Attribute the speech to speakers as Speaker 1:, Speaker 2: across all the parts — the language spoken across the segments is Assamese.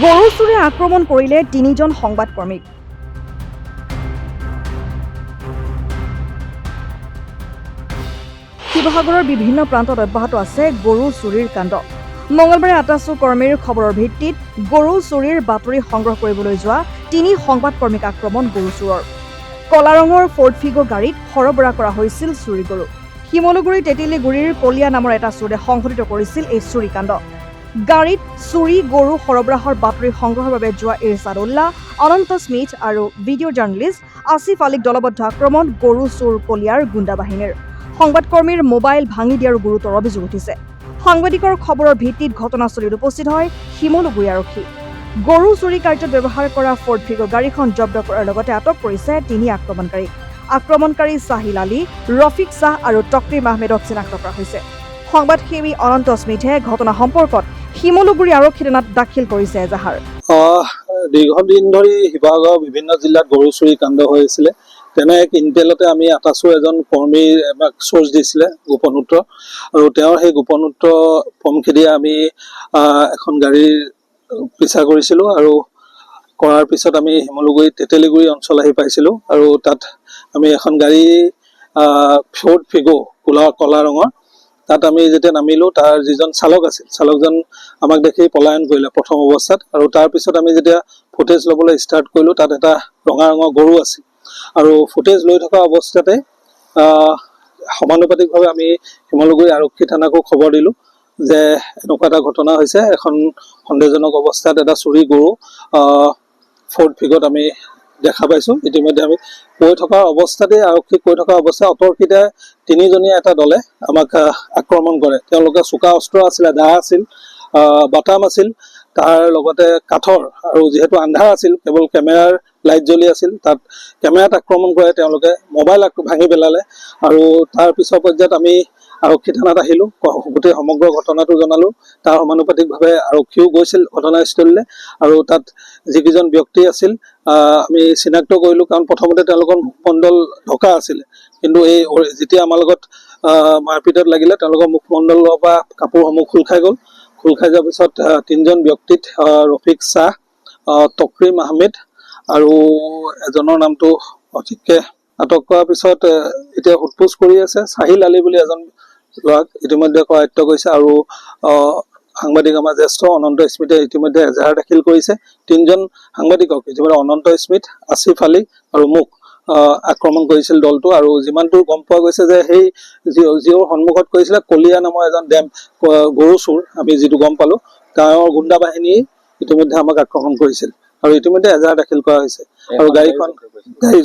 Speaker 1: গৰু চুৰে আক্ৰমণ কৰিলে ৩জন সংবাদকৰ্মীক। শিৱসাগৰৰ বিভিন্ন প্ৰান্তত অব্যাহত আছে গৰু চুৰিৰ কাণ্ড। মঙলবাৰে আটাচু কৰ্মীৰ খবৰৰ ভিত্তিত গৰু চুৰিৰ বাতৰি সংগ্ৰহ কৰিবলৈ যোৱা ৩ সংবাদকৰ্মীক আক্ৰমণ গৰু চুৰৰ। কলা ৰঙৰ ফৰ্ড ফিগো গাড়ীত সৰবৰাহ কৰা হৈছিল চুৰি গৰু। শিমলুগুৰি তেঁতেলীগুৰিৰ কলীয়া নামৰ এটা চোৰে সংঘটিত কৰিছিল এই চুৰিকাণ্ড। গাড়ীত চুৰি গৰু সৰবৰাহৰ বাতৰি সংগ্ৰহৰ বাবে যোৱা ইৰছাদ উল্লাহ, অনন্ত স্মিথ আৰু ভিডিঅ' জাৰ্নেলিষ্ট আসিফ আলীক দলবদ্ধ আক্ৰমণ গৰু চুৰ কলীয়াৰ গুণ্ডা বাহিনীৰ। সংবাদকৰ্মীৰ মোবাইল ভাঙি দিয়াৰ গুৰুতৰ অভিযোগ উঠিছে। সাংবাদিকৰ খবৰৰ ভিত্তিত ঘটনাস্থলীত উপস্থিত হয় শিমলুগুৰি আৰক্ষী। গৰু চুৰি কাৰ্যত ব্যৱহাৰ কৰা ফৰ্ড ফিগো গাড়ীখন জব্দ কৰাৰ লগতে আটক কৰিছে ৩ আক্ৰমণকাৰীক। আক্ৰমণকাৰী ছাহিল আলী, ৰফিক শ্বাহ আৰু তকৰিম আহমেদক চিনাক্ত কৰা হৈছে। সংবাদসেৱী অনন্ত স্মিথে ঘটনা সম্পৰ্কত শিমলুগুৰি আৰক্ষী থানাত দাখিল কৰিছে এজাহাৰ।
Speaker 2: দীৰ্ঘদিন ধৰি শিৱসাগৰৰ বিভিন্ন জিলাত গৰু চুৰি কাণ্ড হৈ আছিলে। তেনে এক ইণ্টেলতে আমি আটাচুৰ এজন কৰ্মীৰ আমাক চ'ৰ্চ দিছিলে গোপন সূত্ৰ, আৰু তেওঁৰ সেই গোপন সূত্ৰ পম খেদিয়ে আমি এখন গাড়ীৰ পিছা কৰিছিলোঁ, আৰু কৰাৰ পিছত আমি শিমলুগুৰি তেঁতেলীগুৰি অঞ্চল আহি পাইছিলোঁ। আৰু তাত আমি এখন গাড়ী ফৰ্ড ফিগো কলা ৰঙৰ, তাত আমি যেতিয়া নামিলোঁ, তাৰ যিজন চালক আছিল, চালকজন আমাক দেখি পলায়ন কৰিলে প্ৰথম অৱস্থাত। আৰু তাৰপিছত আমি যেতিয়া ফুটেজ ল'বলৈ ষ্টাৰ্ট কৰিলোঁ, তাত এটা ৰঙা ৰঙৰ গৰু আছিল। আৰু ফুটেজ লৈ থকা অৱস্থাতে সমানুপাতিকভাৱে আমি শিমলুগুৰি আৰক্ষী থানাকো খবৰ দিলোঁ যে এনেকুৱা এটা ঘটনা হৈছে, এখন সন্দেহজনক অৱস্থাত এটা চুৰি গৰু ফৰ্ড ফিগোত আমি দেখা পাইছোঁ। ইতিমধ্যে আমি কৈ থকা অৱস্থাতে আৰক্ষীক কৈ থকা অৱস্থাত অতৰ্কিতে 3জনীয়া এটা দলে আমাক আক্ৰমণ কৰে। তেওঁলোকে চোকা অস্ত্ৰ আছিলে, দা আছিল, বাটাম আছিল, তাৰ লগতে কাঠৰ, আৰু যিহেতু আন্ধাৰ আছিল, কেৱল কেমেৰাৰ লাইট জ্বলি আছিল, তাত কেমেৰাত আক্ৰমণ কৰে। তেওঁলোকে মোবাইল ভাঙি পেলালে। আৰু তাৰ পিছৰ পৰ্যায়ত আমি আৰক্ষী থানাত আহিলোঁ, গোটেই সমগ্ৰ ঘটনাটো জনালোঁ। তাৰ সমানুপাতিকভাৱে আৰক্ষীও গৈছিল ঘটনাস্থলীলৈ, আৰু তাত যিকেইজন ব্যক্তি আছিল আমি চিনাক্ত কৰিলোঁ। কাৰণ প্ৰথমতে তেওঁলোকৰ মুখমণ্ডল ঢকা আছিলে, কিন্তু এই যেতিয়া আমাৰ লগত মাৰপিটত লাগিলে, তেওঁলোকৰ মুখমণ্ডলৰ পৰা কাপোৰসমূহ খোল খাই গ'ল। খোল খাই যোৱাৰ পিছত 3জন ব্যক্তিত ৰফিক শ্বাহ, তকৰিম আহমেদ আৰু এজনৰ নামটো সঠিককৈ আটক কৰাৰ পিছত এতিয়া সোধপোছ কৰি আছে। ছাহিল আলী বুলি এজন ল'ৰাক ইতিমধ্যে কৰায়ত্ব কৰিছে, আৰু সাংবাদিক আমাৰ জ্যেষ্ঠ অনন্ত স্মিথে ইতিমধ্যে এজাহাৰ দাখিল কৰিছে। 3জন সাংবাদিকক ইতিমধ্যে অনন্ত স্মিথ, আসিফ আলী আৰু মোক আক্ৰমণ কৰিছিল দলটো। আৰু যিমান দূৰ গম পোৱা গৈছে যে সেই যিওৰ সন্মুখত কৰিছিলে কলীয়া নামৰ এজন গৰু চোৰ, আমি যিটো গম পালোঁ, গাঁৱৰ গুণ্ডা বাহিনী ইতিমধ্যে আমাক আক্ৰমণ কৰিছিল, আৰু ইতিমধ্যে এজাহাৰ দাখিল কৰা হৈছে। আৰু গাড়ী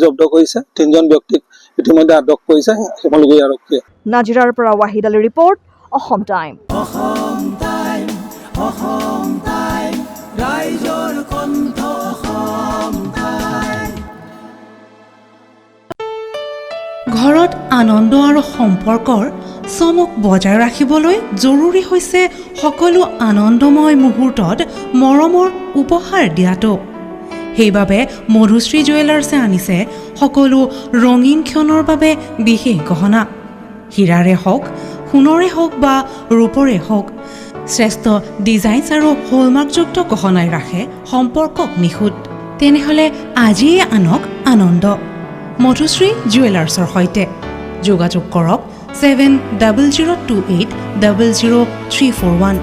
Speaker 2: জব্দ কৰিছে। 3জন ব্যক্তিক ইতিমধ্যে আটক কৰিছে শিমলুগুৰি আৰক্ষীয়ে।
Speaker 1: নাজিৰাৰ পৰা ৱাহিদ আলীৰ ৰিপৰ্ট, অসম টাইম।
Speaker 3: ঘৰত আনন্দ আৰু সম্পৰ্কৰ চমক বজাই ৰাখিবলৈ জৰুৰী হৈছে সকলো আনন্দময় মুহূৰ্তত মৰমৰ উপহাৰ দিয়াটো। সেইবাবে মধুশ্ৰী জুৱেলাৰ্ছে আনিছে সকলো ৰঙীন ক্ষণৰ বাবে বিশেষ গহনা। হীৰাৰে হওক, সোণৰে হওক বা ৰূপৰে হওক, শ্ৰেষ্ঠ ডিজাইনছ আৰু হলমাৰ্কযুক্ত গহনাই ৰাখে সম্পৰ্কক নিখুঁত। তেনেহ'লে আজিয়ে আনক আনন্দ মধুশ্ৰী জুৱেলাৰ্ছৰ সৈতে। যোগাযোগ কৰক 7002800341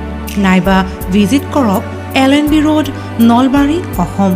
Speaker 3: নাইবা ভিজিট কৰক LNB ৰোড, নলবাৰী, অসম।